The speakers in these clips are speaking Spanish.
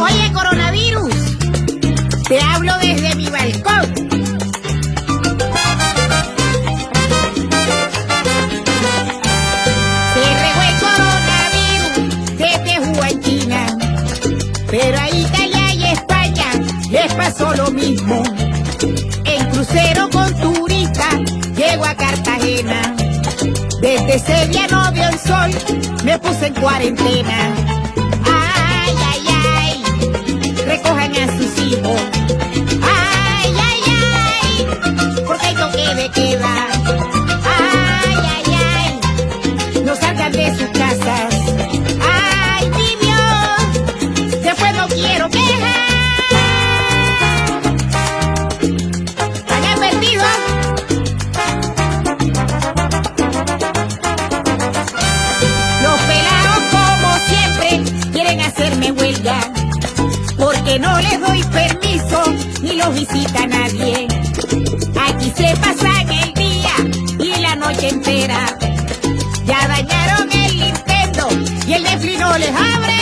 Oye, coronavirus, te hablo desde mi balcón. Se regó el coronavirus desde Huanchina, pero a Italia y España les pasó lo mismo. En crucero con turistas llego a Cartagena. Desde ese día no vio el sol, me puse en cuarentena. Ay, ay, ay, recojan a sus hijos. Ay, ay, ay, porque hay toque de queda. Ay, ay, ay, no salgan de sus casas. Ay, mi Dios, después no quiero quejar. ¿Están advertidos? Los pelados, como siempre, quieren hacerme huelga, porque no les doy permiso ni los visita nadie. Aquí se pasan el día y la noche entera. Ya dañaron el Nintendo y el Netflix no les abre.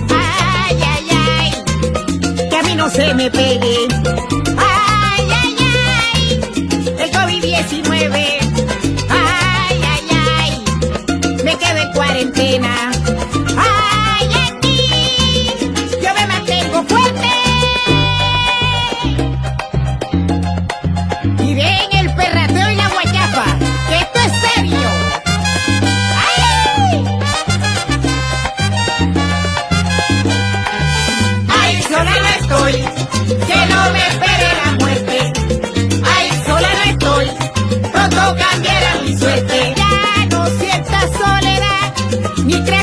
Ay, ay, ay, que a mí no se me pegue. Ay, ay, ay, el COVID-19. Ay, ay, ay, me quedo en cuarentena. Ay, aquí yo me mantengo fuerte. Y ven el perrateo y la guayafa, que esto es serio. ¡Ay! Ay, sola no estoy, que no me espere la muerte. Ay, sola no estoy, pronto cambiará mi suerte. Ya no sientas soledad, ni creas